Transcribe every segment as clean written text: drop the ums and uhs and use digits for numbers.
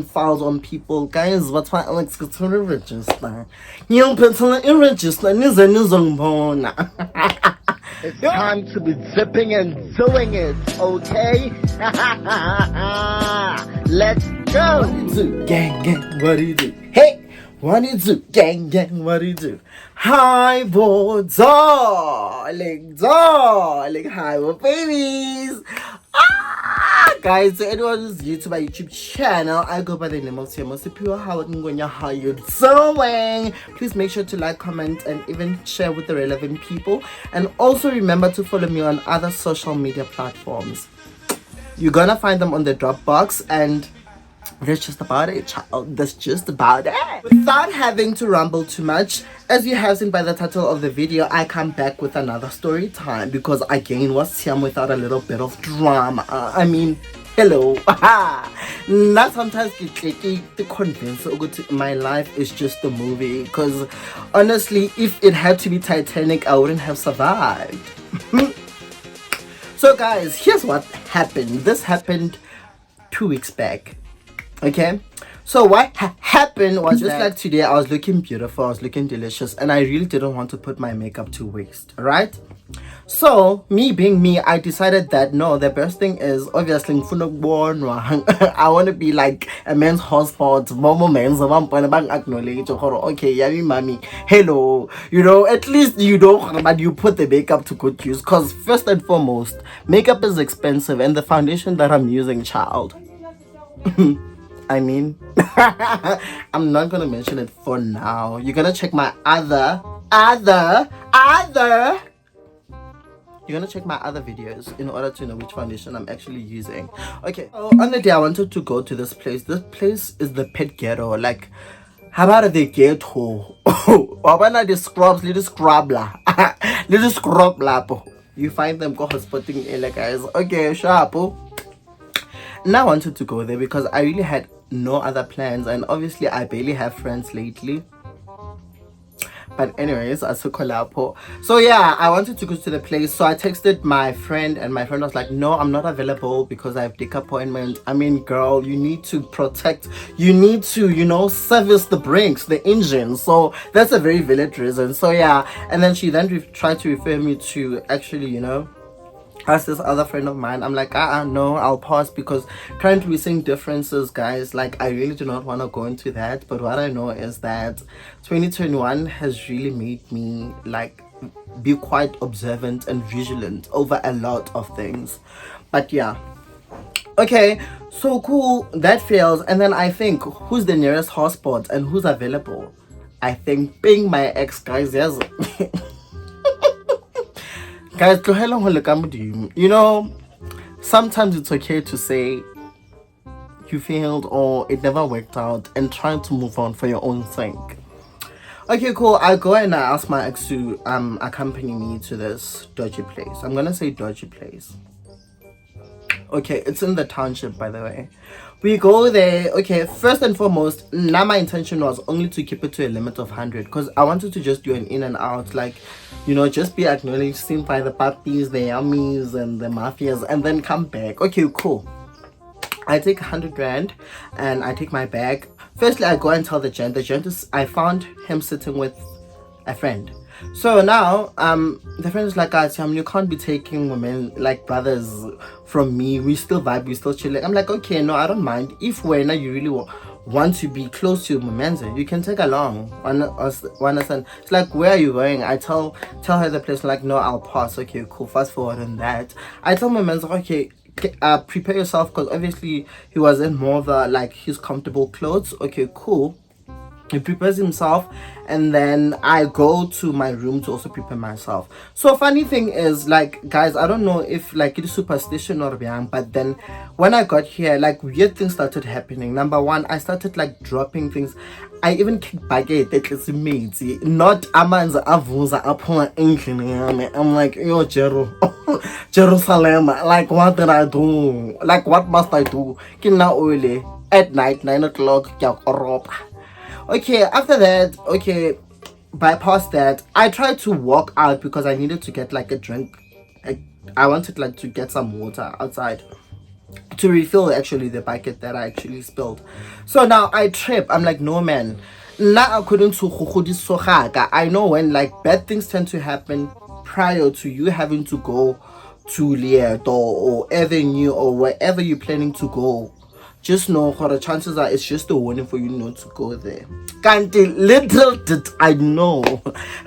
files on people. Guys, what's why Alex gets to register? You put to register, it's time to be zipping and doing it, okay? Let's go! What do you do? Gang, gang, what do you do? Hey! What do you do? Gang, gang, what do you do? Hi, boy, darling, hi, boy, babies! Guys, so anyone who's new to my YouTube channel, I go by the name of Tshiamo Ngwenya. How you doing? Please make sure to like, comment, and even share with the relevant people. And also remember to follow me on other social media platforms. You're gonna find them on the Dropbox, and that's just about it, child. That's just about it. Without having to ramble too much, as you have seen by the title of the video, I come back with another story time because again, what's Tshiamo without a little bit of drama? I mean, hello. Not sometimes to convince my life is just a movie, because honestly, if it had to be Titanic, I wouldn't have survived. So guys, here's what happened. This happened 2 weeks back. Okay, so what happened was just like today, I was looking beautiful, I was looking delicious, and I really didn't want to put my makeup to waste, right? So me being me, I decided that no, the best thing is obviously I want to be like a man's hotspot, acknowledge, okay, yeah, mommy, hello, you know, at least you know, but you put the makeup to good use, because first and foremost, makeup is expensive, and the foundation that I'm using, child, I mean, I'm not gonna mention it for now. You're gonna check my other you're gonna check my other videos in order to know which foundation I'm actually using. Okay, so on the day I wanted to go to this place. This place is the pet ghetto. Like, how about the ghetto? Wabana the scrubs, little scrubler, little scrubler. You find them go hotspotting area, guys. Okay, sharp. Now I wanted to go there because I really had no other plans, and obviously I barely have friends lately. But anyways, I took Kolapo. So yeah, I wanted to go to the place. So I texted my friend, and my friend was like, no, I'm not available because I have dick appointment. I mean, girl, you need to protect, you need to, you know, service the brakes, the engine. So that's a very valid reason. So yeah, and then she then tried to refer me to actually, you know, ask this other friend of mine. I'm like, no, I'll pause because currently we're seeing differences, guys. Like, I really do not want to go into that, but what I know is that 2021 has really made me like be quite observant and vigilant over a lot of things. But yeah, okay, so cool, that fails. And then I think, who's the nearest hotspot and who's available? I think being my ex, guys. Yes. Guys, you know, sometimes it's okay to say you failed or it never worked out and try to move on for your own sake. Okay, cool. I go and I ask my ex to accompany me to this dodgy place. I'm gonna say dodgy place. Okay, it's in the township, by the way. We go there. Okay, first and foremost, now my intention was only to keep it to a limit of 100 because I wanted to just do an in and out, like, you know, just be acknowledged, seen by the puppies, the yummies, and the mafias, and then come back. Okay, cool. I take 100 rand and I take my bag. Firstly, I go and tell the gent. The gent is, I found him sitting with a friend. So now, the friend is like, you can't be taking women like brothers from me. We still vibe, we still chilling. I'm like, okay, no, I don't mind. If when you really want to be close to Mumenze, you can take along. Understand? It's like, where are you going? I tell her the place. Like, no, I'll pass. Okay, cool. Fast forward on that. I tell Mumenze, okay, prepare yourself, because obviously he was in more of the like his comfortable clothes. Okay, cool. He prepares himself, and then I go to my room to also prepare myself. So funny thing is, like, guys, I don't know if like it is superstition or young, but then when I got here, like, weird things started happening. Number one, I started like dropping things. I even kicked baguette that is made, not amanza avuza upon engine. I'm like, yo, Jerusalem, like, what did I do? Like, what must I do? Kina oile at night, 9 o'clock, okay, after that, okay, bypass that. I tried to walk out because I needed to get like a drink. I wanted like to get some water outside. to refill actually the bucket that I actually spilled. So now I trip. I'm like, no man. Now I couldn't I know when like bad things tend to happen prior to you having to go to Lieto or Avenue or wherever you're planning to go. Just know what the chances are it's just a warning for you not to go there. Little did I know.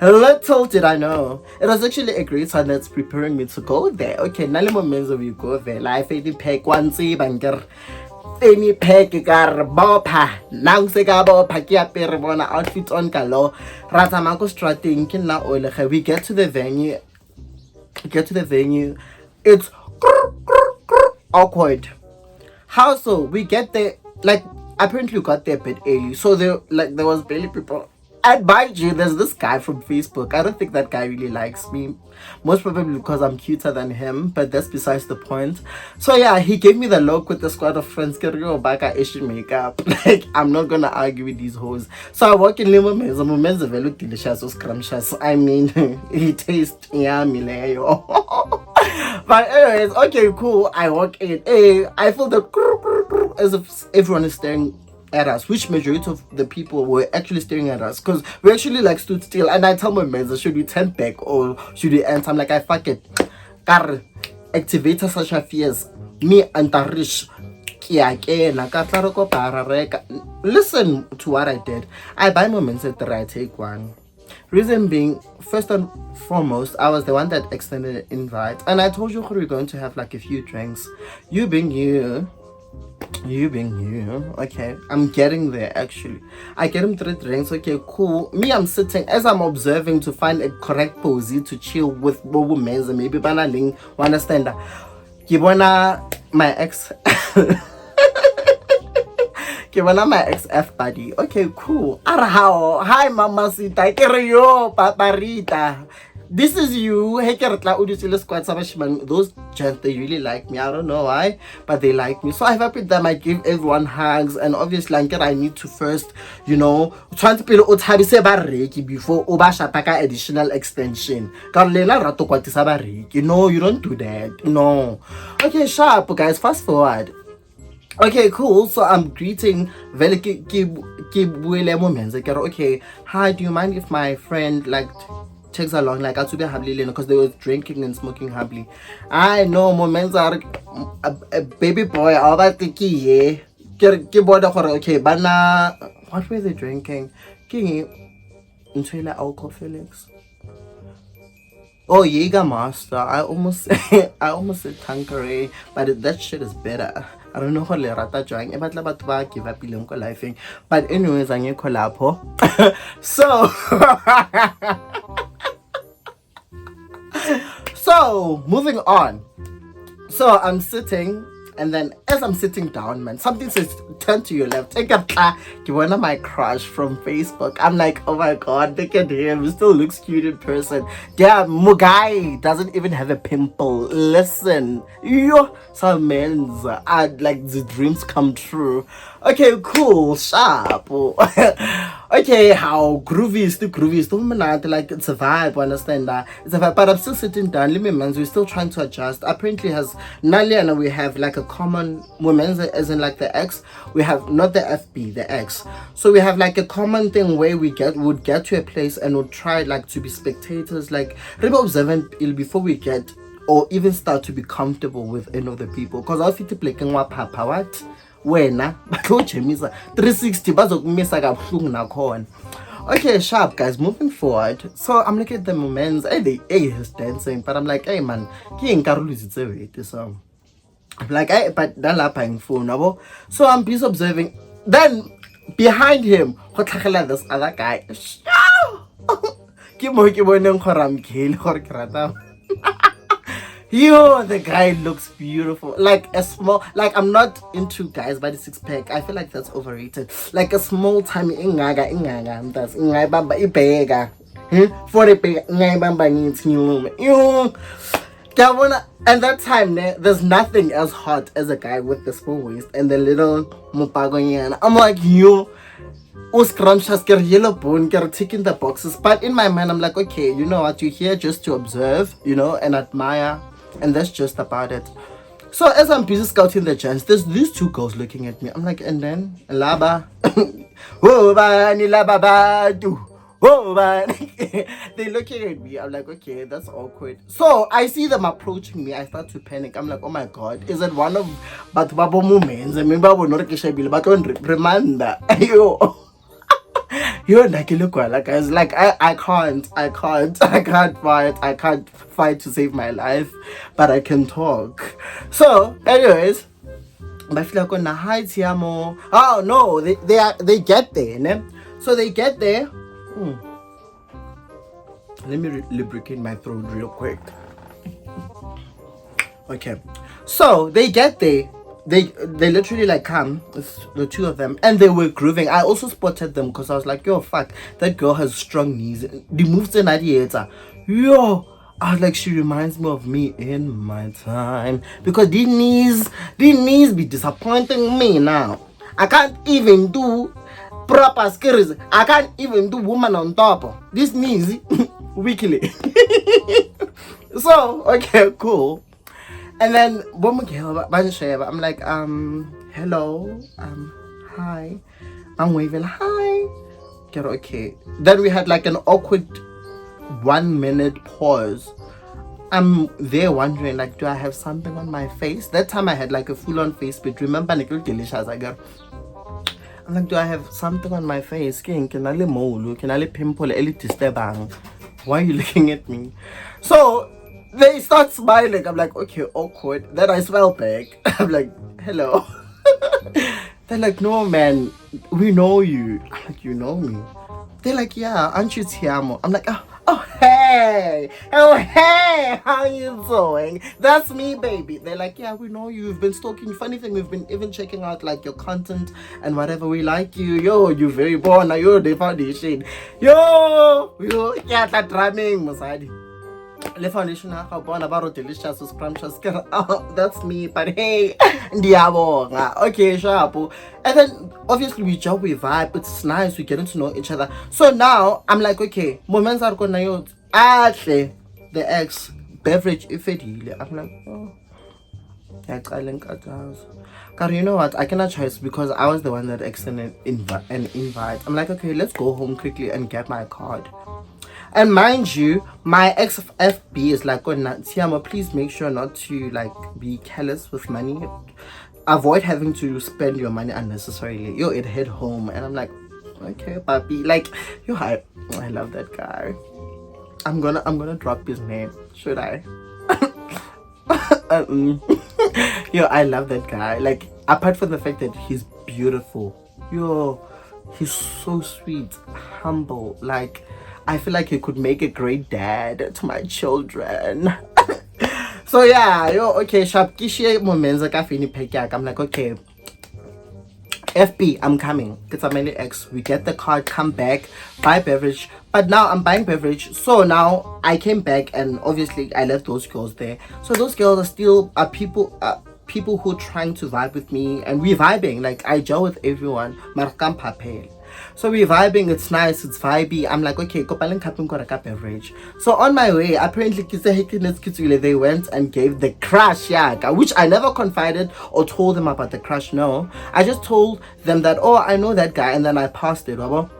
Little did I know. It was actually a great time that's preparing me to go there. Okay, now let moments of you go there. Life ain't pack one see banker. Any pack car bopa. Nang se ka bopa ki apere bona outfit on kalo. Rata manko strating kin na ole. We get to the venue. It's awkward. How so? We get there, like, apparently we got there a bit early. So there was barely people. And mind you, there's this guy from Facebook. I don't think that guy really likes me. Most probably because I'm cuter than him, but that's besides the point. So yeah, he gave me the look with the squad of friends. Back Asian makeup. Like, I'm not gonna argue with these hoes. So I walk in Limo Menza. Menza look delicious, so scrumptious. I mean, he tastes yummy. But anyways, okay, cool. I walk in. Hey, I feel the as if everyone is staring at us, which majority of the people were actually staring at us because we actually like stood still. And I tell my men, should we turn back or should we enter? I'm like, I fuck it. Car activator such a fears. Me and Tarish. Listen to what I did. I buy moments at the right take one. Reason being, first and foremost, I was the one that extended an invite, and I told you we're going to have like a few drinks. You being you, okay, I'm getting there actually. I get him 3 drinks, okay, cool. Me, I'm sitting as I'm observing to find a correct pose to chill with Bobo Meza, maybe Banaling, understand that. Kibona, my ex. My ex-F buddy. Okay, cool. Arahao. Hi, Mama Sita. Yo, Paparita. This is you. Hey, those gents, they really like me. I don't know why, but they like me. So I vibe with them. I give everyone hugs. And obviously, I need to first, try to pelo uthabise bareki before Obashataka additional extension. No, you don't do that. No. Okay, sharp, guys. Fast forward. Okay, cool. So I'm greeting okay, hi, do you mind if my friend takes along to be happily because they were drinking and smoking happily? I know moments are a baby boy all that okay, bana what were they drinking? Alcohol Felix. Oh, Jägermaster. I almost said Tanqueray, but that shit is better. I don't know how le rata jwang. But give up life. But anyways, I need collabo. So moving on. So I'm sitting. And then as I'm sitting down, man, something says turn to your left. Take up one of my crush from Facebook. I'm like, oh my god, look at him. He still looks cute in person. Yeah, Mugai doesn't even have a pimple. Listen, some men's like the dreams come true. Okay, cool, sharp. Okay, how groovy is the groovy? Like it's a vibe, understand that? It's a vibe, but I'm still sitting down. Let me man, we're still trying to adjust. Apparently has Naliana, we have like a common women's as in like the X. We have not the FB, the X. So we have like a common thing where would get to a place and would try to be spectators, like really observant before we get or even start to be comfortable with any of the people. Because I'll fit like papa what? Wena bathojemisa 360 bazokumisa kabuhlungu nakhona. Okay, sharp guys, moving forward. So I'm looking at the moments. He's dancing, but I'm like, hey man, so I'm like, hey, but nalapha ngifuna. So I'm busy observing. Then behind him, this other guy. Yo, the guy looks beautiful. Like a small, I'm not into guys by the 6-pack. I feel like that's overrated. Like a small tiny ingaga, that's ingayibamba ibheka. For the big ingayibamba ngithi yo. And that time there's nothing as hot as a guy with the small waist and the little mupagonyana. I'm like, yo, scrumptious, get yellow bone, get ticking the boxes. But in my mind, I'm like, okay, you know what? You're here just to observe, and admire. And that's just about it. So as I'm busy scouting the chance, there's these two girls looking at me. I'm like, and then laba, oh bani laba badu, oh bani. They're looking at me. I'm like, okay, that's awkward. So I see them approaching me. I start to panic. I'm like, oh my god, is it one of Batubabo moments? I mean, Babu Norkishabil, but on remanda. You're like, look, like I was like, I can't fight. I can't fight to save my life, but I can talk. So, anyways, my feel like, hi, Tshiamo. Oh no, they get there, ne? So they get there. Let me lubricate my throat real quick. Okay, so they get there. They literally like come, the two of them, and they were grooving. I also spotted them because I was like, yo, fuck, that girl has strong knees. The moves in Adieta. Yo, I was like, she reminds me of me in my time. Because these knees be disappointing me now. I can't even do proper skills. I can't even do woman on top. These knees weekly. So, okay, cool. And then I'm like, hello, hi. I'm waving, hi. Get okay. Then we had like an awkward 1 minute pause. I'm there wondering, like, do I have something on my face? That time I had like a full-on face, but remember, delicious. I'm like, do I have something on my face? Can I mole? Can I pimple? Why are you looking at me? So they start smiling. I'm like, okay, awkward. Then I smile back. I'm like, hello. They're like, no, man, we know you. I'm like, you know me? They're like, yeah, aren't you Tshiamo? I'm like, oh, hey. Oh, hey, how you doing? That's me, baby. They're like, yeah, we know you. We've been stalking. Funny thing, we've been even checking out like your content and whatever. We like you. Yo, you very born. Now you're the foundation. Yo, yeah, that drumming, Mosadi. Le foundation born about delicious scrumptious. Oh, that's me, but hey, ndiabonga. Okay, sharp. And then obviously we job, we vibe, it's nice, we getting to know each other. So now I'm like, okay, moments are gonna use actually the ex beverage if it. I'm like, oh, God, you know what? I cannot choose because I was the one that extended an invite. I'm like, okay, let's go home quickly and get my card. And mind you, my ex-FB is like, oh, Tshiamo, please make sure not to like be careless with money. Avoid having to spend your money unnecessarily. Yo, it hit home, and I'm like, okay, papi. Like, yo, I love that guy. I'm gonna drop his name. Should I? Yo, I love that guy. Like, apart from the fact that he's beautiful, yo, he's so sweet, humble. Like, I feel like he could make a great dad to my children. So yeah, yo, okay, sharp kishe moments like I'm like, okay, FB, I'm coming. It's a many X. We get the card, come back, buy beverage. But now I'm buying beverage. So now I came back and obviously I left those girls there. So those girls are still people who are trying to vibe with me, and we're vibing. Like, I gel with everyone. Markam papel. So we're vibing, it's nice, it's vibey. I'm like, okay, go beverage. So on my way, apparently they went and gave the crush, yeah, which I never confided or told them about the crush. No, I just told them that, oh, I know that guy, and then I passed it over.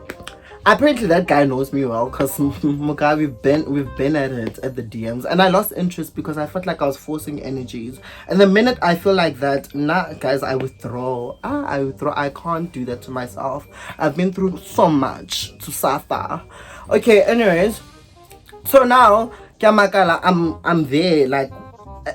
Apparently that guy knows me well because we've been at it at the DMs, and I lost interest because I felt like I was forcing energies. And the minute I feel like that, nah, guys, I withdraw. I can't do that to myself. I've been through so much to suffer. Okay, anyways, so now Kiamakala, I'm there like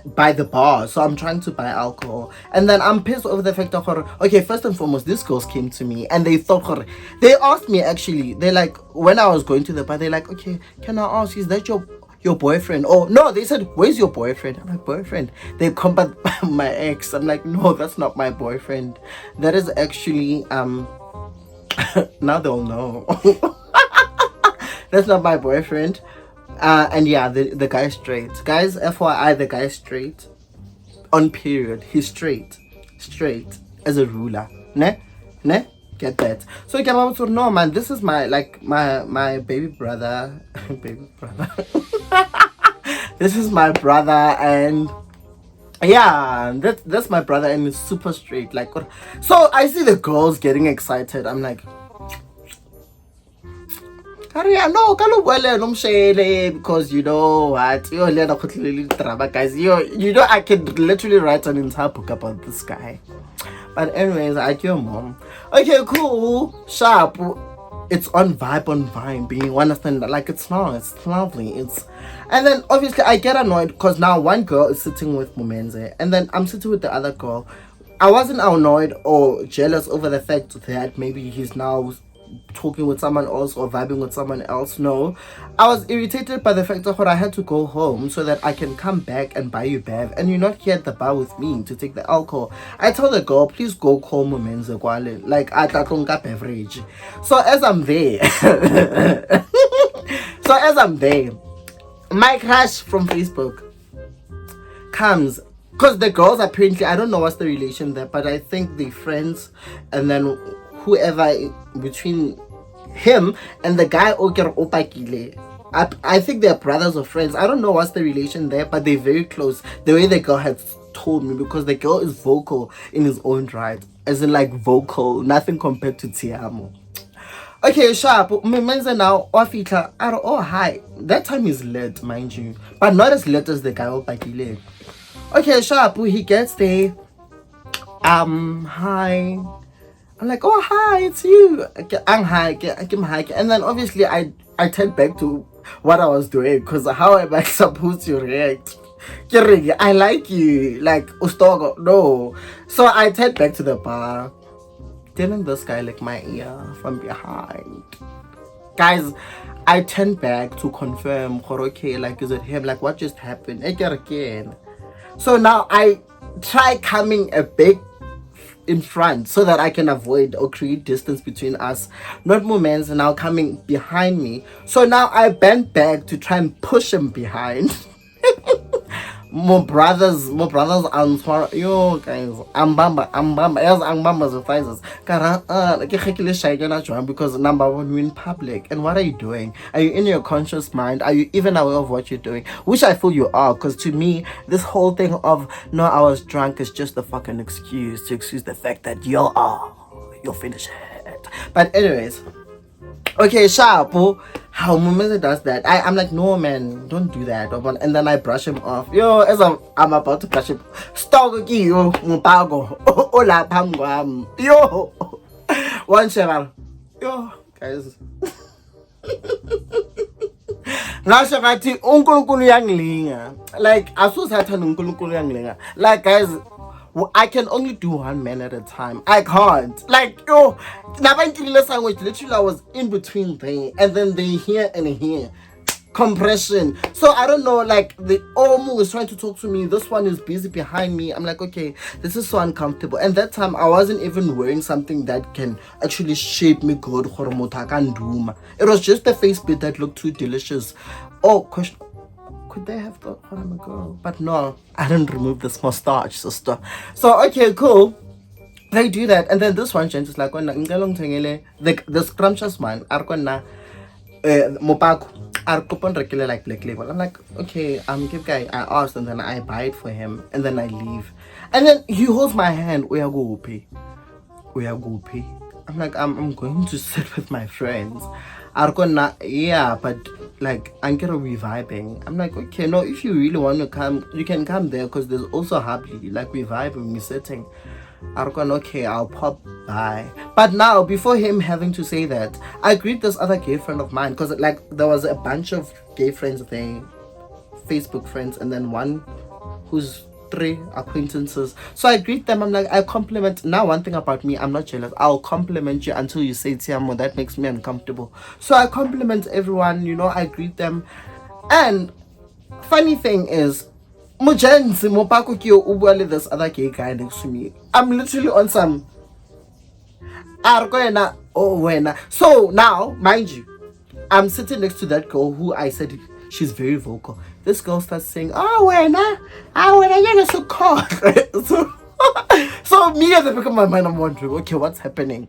by the bar, so I'm trying to buy alcohol, and then I'm pissed over the fact of okay, first and foremost, these girls came to me and they they asked me, actually, they like, when I was going to the bar, they're like, okay, can I ask, is that your boyfriend? Oh no, they said, where's your boyfriend? I'm like, boyfriend? They come back my ex. I'm like, no, that's not my boyfriend. That is actually now they'll know. That's not my boyfriend. And yeah, the guy's straight. Guys, FYI, the guy's straight. On period. He's straight as a ruler. Ne? Get that. So no, man, this is my baby brother. Baby brother. This is my brother, and Yeah, that's my brother, and he's super straight. Like, so I see the girls getting excited. I'm like, Kariya, no, because you know what, guys, you know I can literally write an entire book about this guy. But anyways, I your mom. Okay, cool, sharp. It's on Vine being you understand that, like, it's nice, it's lovely, it's, and then obviously I get annoyed because now one girl is sitting with Mumenze and then I'm sitting with the other girl. I wasn't annoyed or jealous over the fact that maybe he's now talking with someone else or vibing with someone else. No, I was irritated by the fact that I had to go home so that I can come back and buy you bev, and you're not here at the bar with me to take the alcohol. I told the girl, please go call Mumenze Kwale, like I tatonga beverage. So as I'm there, my crush from Facebook comes, because the girls apparently, I don't know what's the relation there, but I think they're friends, and then whoever between him and the guy Oker Opakile, I think they're brothers or friends. I don't know what's the relation there, but they're very close. The way the girl had told me, because the girl is vocal in his own right, as in like vocal, nothing compared to Tshiamo. Okay, sharp. Menza now ofita. Oh hi. That time is late, mind you, but not as late as the guy Opakile. Okay, sharp. He gets there. Hi. I'm like, oh hi, it's you. I'm hi. And then obviously I turned back to what I was doing, because how am I supposed to react? I like you, like Ustogo. No. So I turned back to the bar. Didn't this guy lick my ear from behind? Guys, I turned back to confirm, okay, like, is it him? Like, what just happened? Again. So now I try coming a bit in front so that I can avoid or create distance between us. Not moments now coming behind me. So now I bent back to try and push him behind. More brothers answer. Yo guys, ambamba yes, ambamba surprises because number one, you're in public, and what are you doing? Are you in your conscious mind? Are you even aware of what you're doing? Which I feel you are, because to me this whole thing of no, I was drunk is just a fucking excuse to excuse the fact that you'll finish it. But anyways, okay, sharp. How Mumeze does that, I'm like, no man, don't do that. And then I brush him off. Yo, as I'm about to brush him, stop you, mupago, ola pangwam. Yo, one sheval. Yo, guys. Nashakati unkulunkulu yanglinga. Like, asus hatan unkulunkulu yanglinga. Like, guys, I can only do one man at a time. I can't. Like, yo, language, literally I was in between there, and then they here and here. Compression. So I don't know, like, the Omu is trying to talk to me. This one is busy behind me. I'm like, okay, this is so uncomfortable. And that time I wasn't even wearing something that can actually shape me good. It was just the face bit that looked too delicious. Oh, question. Could they have thought I'm a girl? But no, I didn't remove this mustache, sister. So okay, cool. They do that, and then this one changes like the scrumptious one. Mopaku like black label. I'm like, okay, give guy. I asked, and then I buy it for him, and then I leave, and then he holds my hand. We are go pay. I'm like, I'm going to sit with my friends. Yeah, but like, I'm gonna be vibing. I'm like, okay, no, if you really want to come, you can come there, because there's also happily, like, we vibing, we sitting. Okay, I'll pop by. But now, before him having to say that, I greet this other gay friend of mine, because like there was a bunch of gay friends there, Facebook friends, and then one who's 3 acquaintances. So I greet them. I'm like, I compliment. Now, one thing about me, I'm not jealous. I'll compliment you until you say Tshiamo. That makes me uncomfortable. So I compliment everyone, I greet them. And funny thing is, this other gay guy next to me, I'm literally on some so now, mind you, I'm sitting next to that girl who I said she's very vocal. This girl starts saying, when you're so cold. So me, as I pick up my mind, I'm wondering, okay, what's happening?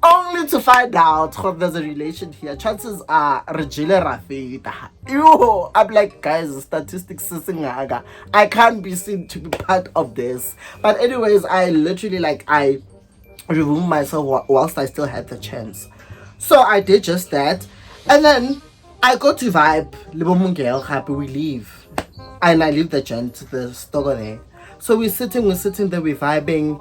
Only only to find out if there's a relation here. Chances are Regile Rafita. Yo, I'm like, guys, statistics I can't be seen to be part of this. But anyways, I literally like I removed myself whilst I still had the chance. So I did just that. And then I go to vibe, Libomungel, happy we leave. And I leave the gent, the stogo there. So we're sitting there, we're vibing.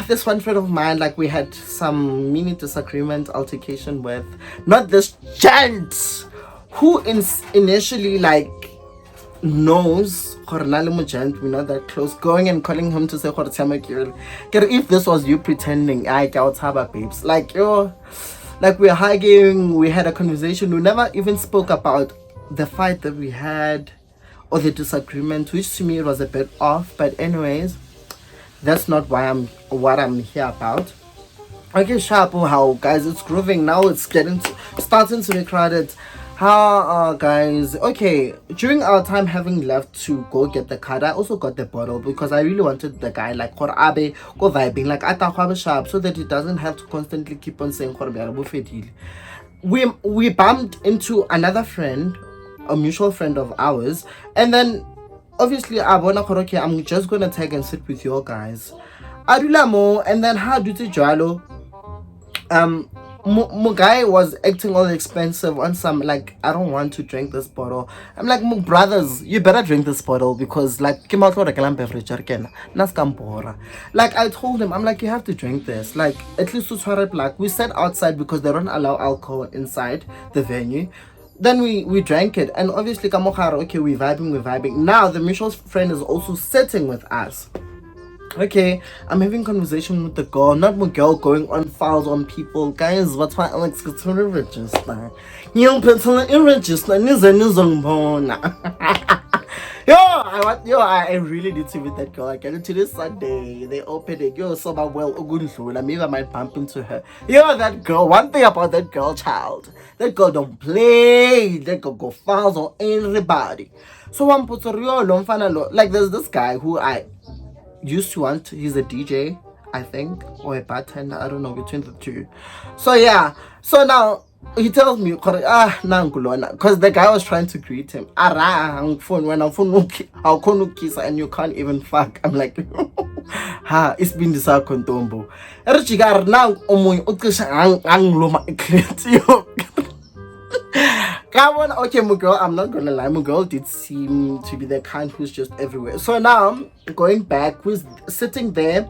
This one friend of mine, like we had some mini disagreement, altercation with not this gent who initially like knows we're not that close, going and calling him to say if this was you pretending I got babes, like like we're hugging, we had a conversation, we never even spoke about the fight that we had or the disagreement, which to me was a bit off. But anyways, that's not what I'm here about. Okay, sharp. How guys, it's grooving now. It's starting to be crowded. How guys? Okay, during our time having left to go get the card, I also got the bottle because I really wanted the guy like abe go vibing like ata sharp, so that he doesn't have to constantly keep on saying we bumped into another friend, a mutual friend of ours, and then obviously okay, I'm just gonna tag and sit with your guys. Adulamo, and then how do you jalo? Guy was acting all expensive on some like I don't want to drink this bottle. I'm like, brothers, you better drink this bottle because like like I told him, I'm like, you have to drink this. Like at least to black. We sat outside because they don't allow alcohol inside the venue. Then we drank it, and obviously okay, we're vibing. Now the mutual friend is also sitting with us. Okay, I'm having conversation with the girl, not my girl going on files on people. Guys, what's my Alex gets to register? You pencil in register, I really need to meet that girl. I get it to this Sunday. They open it. So well, maybe I might bump into her. That girl. One thing about that girl, child. That girl don't play. That girl go files on everybody. So I'm put like there's this guy who I used to want. He's a DJ, I think, or a bartender, I don't know, between the two. So yeah, so now he tells me because the guy was trying to greet him. When I'm phone how can kiss and you can't even fuck. I'm like it's been this contombo now come on. Okay, my girl, I'm not gonna lie, my girl did seem to be the kind who's just everywhere. So now going back, who's sitting there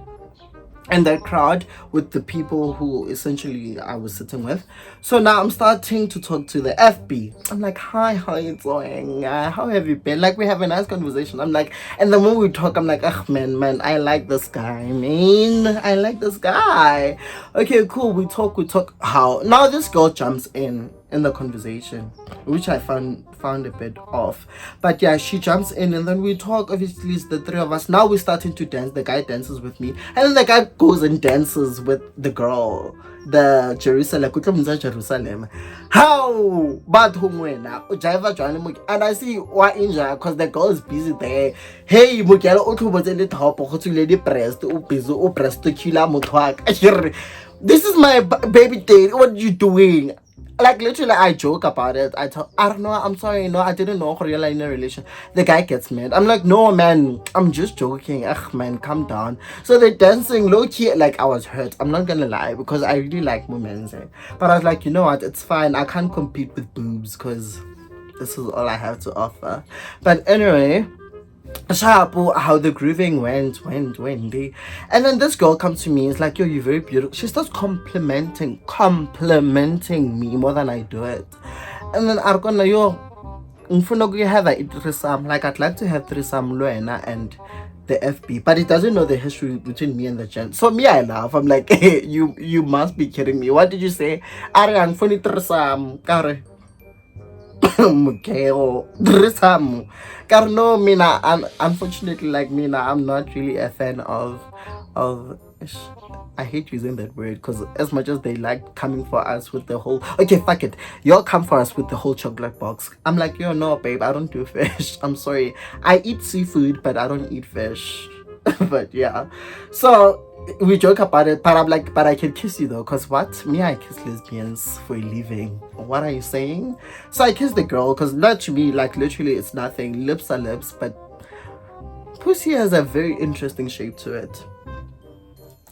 in that crowd with the people who essentially I was sitting with. So now I'm starting to talk to the FB. I'm like, hi, how you doing? How have you been? Like we have a nice conversation. I'm like, and the more we talk, I'm like, man, I like this guy, man. I like this guy. Okay, cool. We talk. How? Now this girl jumps in the conversation, which I found a bit off. But yeah, she jumps in and then we talk. Obviously it's the three of us. Now we're starting to dance. The guy dances with me, and then the guy goes and dances with the girl, the Jerusalem. How but and I see why injured because the girl is busy there. Hey, this is my baby date. What are you doing? Like literally I joke about it. I don't know, I'm sorry, no, I didn't know you're in a relation. The guy gets mad. I'm like, no man, I'm just joking. Ugh man, calm down. So they're dancing low key, like I was hurt, I'm not gonna lie, because I really like moments. But I was like, you know what, it's fine, I can't compete with boobs because this is all I have to offer. But anyway, how the grooving went. And then this girl comes to me, it's like, yo, you're very beautiful. She starts complimenting me more than I do it. And then I'm gonna, yo, have a threesome. Like I'd like to have threesome Luena and the FB, but it doesn't know the history between me and the gent. So me, I laugh. I'm like, hey, you must be kidding me. What did you say? Arian funny threesome. No, Mina, unfortunately, like Mina, I'm not really a fan of I hate using that word because as much as they like coming for us with the whole okay, fuck it, y'all come for us with the whole chocolate box. I'm like, yo, no, babe, I don't do fish. I'm sorry. I eat seafood, but I don't eat fish. But yeah. So we joke about it, but I'm like, but I can kiss you though, because what? Me, I kiss lesbians for a living. What are you saying? So I kiss the girl, because not to me, like literally it's nothing. Lips are lips, but pussy has a very interesting shape to it.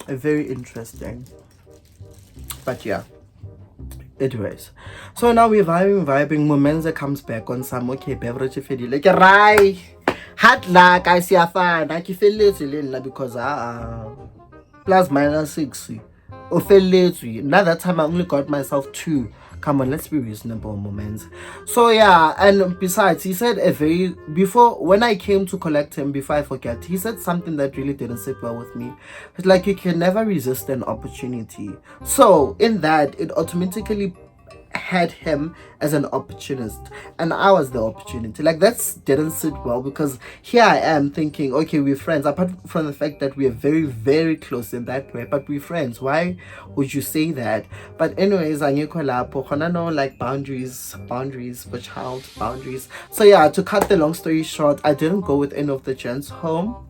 A very interesting. But yeah. Anyways, so now we're vibing. Momenza comes back on some okay beverage fedi like right. Hard luck, I see a fan. I can feel it because plus minus 60. Or feel late. Now that time I only got myself 2. Come on, let's be reasonable, moments. So yeah, and besides, he said before when I came to collect him, before I forget, he said something that really didn't sit well with me. It's like you can never resist an opportunity. So in that, it automatically had him as an opportunist, and I was the opportunity. Like that didn't sit well, because here I am thinking, okay, we're friends, apart from the fact that we are very, very close in that way, but we're friends. Why would you say that? But anyways, I know like boundaries for child, boundaries. So yeah, to cut the long story short, I didn't go with any of the gents home.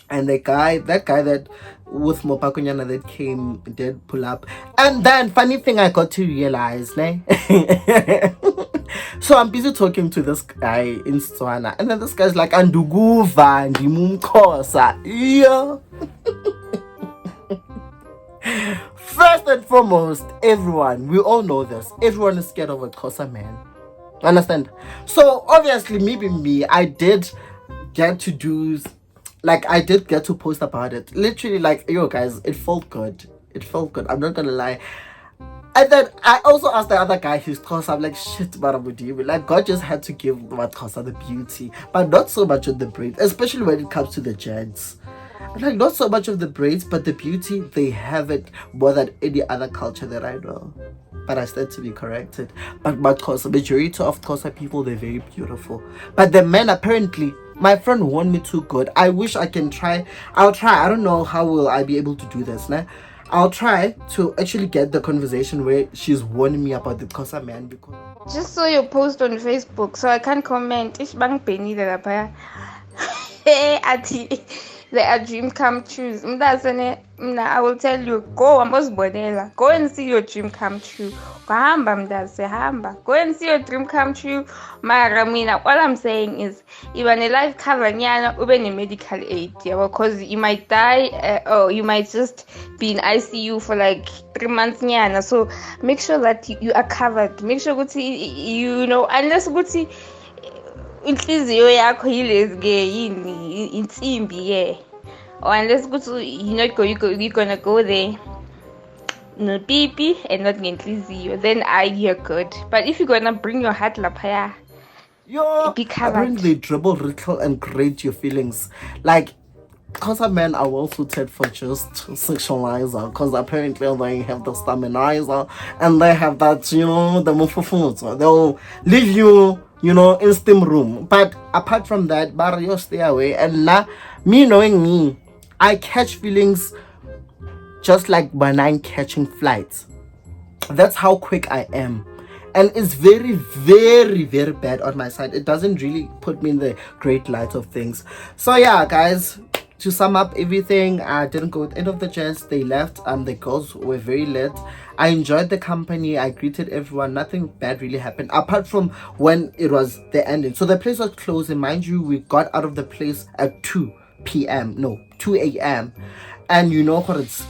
And that guy that with Mopakunyana that came did pull up. And then funny thing I got to realize, ne? So I'm busy talking to this guy in Setswana, and then this guy's like, Anduguva ndimumkhosa. Yeah. First and foremost, everyone, we all know this. Everyone is scared of a Xhosa man. Understand? So obviously, maybe me, I did get to post about it. Literally, like, yo guys, it felt good. I'm not gonna lie. And then I also asked the other guy his Xhosa. I'm like, shit, Marabudi. Like, God just had to give Xhosa the beauty, but not so much of the braids, especially when it comes to the gents. Like, not so much of the braids, but the beauty, they have it more than any other culture that I know. But I stand to be corrected. But Xhosa, majority of Xhosa people, they're very beautiful. But the men, apparently, my friend warned me too good. I wish I can try. I'll try. I don't know how will I be able to do this, nah? I'll try to actually get the conversation where she's warning me about the Xhosa man, because just saw your post on Facebook, so I can't comment. It's bang penny that Ati, they are dream come true. I will tell you, go and see your dream come true. Go and see your dream come true. All I'm saying is, even a life cover, even a medical aid, yeah, because you might die, or you might just be in ICU for like 3 months, so make sure that you are covered. Make sure you know, unless inhliziyo yakho yilezi-ke yini insimbi-ke, or unless you're gonna go there no pipi and not ngenhliziyo, then you're good. But if you're gonna bring your heart laphaya, be covered. Apparently dribble, wrinkle, and grade your feelings. Like, Xhosa men are well suited for just sexualizer, because apparently they have the staminizer and they have that, the mufufuzo. They'll leave you, in steam room. But apart from that, barrio, stay away. And now, me knowing me, I catch feelings just like when I'm catching flights. That's how quick I am. And it's very, very, very bad on my side. It doesn't really put me in the great light of things. So yeah, guys, to sum up everything, I didn't go with any of the gents. They left. The girls were very lit. I enjoyed the company. I greeted everyone. Nothing bad really happened, apart from when it was the ending. So the place was closing. Mind you, we got out of the place at 2 a.m. And what it's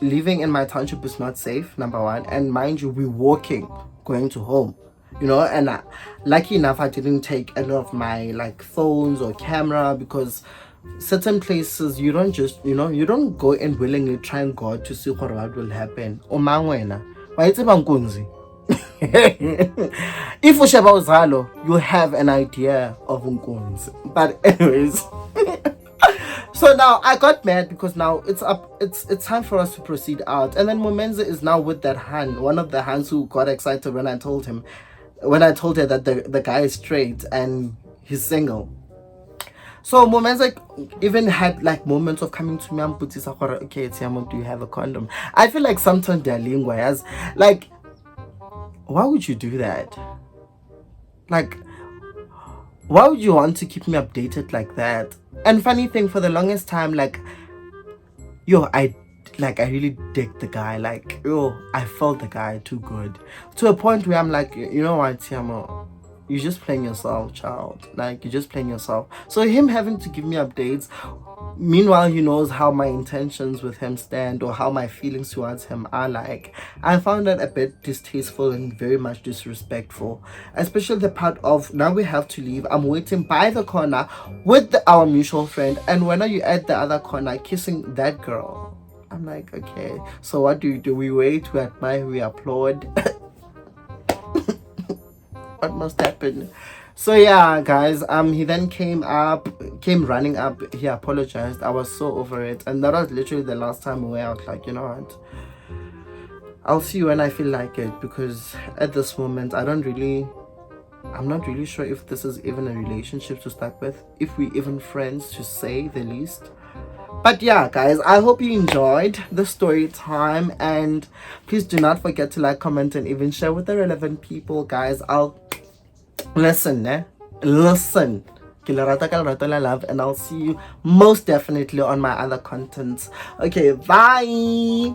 living in my township is not safe, number one. And mind you, we're walking, going to home. And lucky enough, I didn't take any of my like phones or camera, because certain places you don't just you don't go and willingly try and go to see what will happen. If usheba uzalo, you have an idea of unkunzi. But anyways, so now I got mad, because now it's time for us to proceed out. And then Momenza is now with that Han, one of the Hans who got excited when I told her that the guy is straight and he's single. So Momenza even had like moments of coming to me and putting okay, Tshiamo, do you have a condom? I feel like sometimes they're lingua as like, why would you do that? Like, why would you want to keep me updated like that? And funny thing, for the longest time, like, I like I really dig the guy. Like, yo, I felt the guy too good. To a point where I'm like, you know what, Tshiamo, you're just playing yourself, child. Like, you're just playing yourself. So him having to give me updates, meanwhile he knows how my intentions with him stand or how my feelings towards him are, like, I found that a bit distasteful and very much disrespectful, especially the part of now we have to leave, I'm waiting by the corner with our mutual friend, and when are you at the other corner kissing that girl? I'm like, okay, so what do? We wait, we admire, we applaud? What must happen? So yeah, guys, he then came running up, he apologized. I was so over it, and that was literally the last time we were out. Like, you know what, I'll see you when I feel like it, because at this moment I'm not really sure if this is even a relationship to start with, if we even friends, to say the least. But yeah, guys, I hope you enjoyed the story time, and please do not forget to like, comment, and even share with the relevant people, guys. I'll listen. Ke le rata ka lerato la love, and I'll see you most definitely on my other contents. Okay, bye.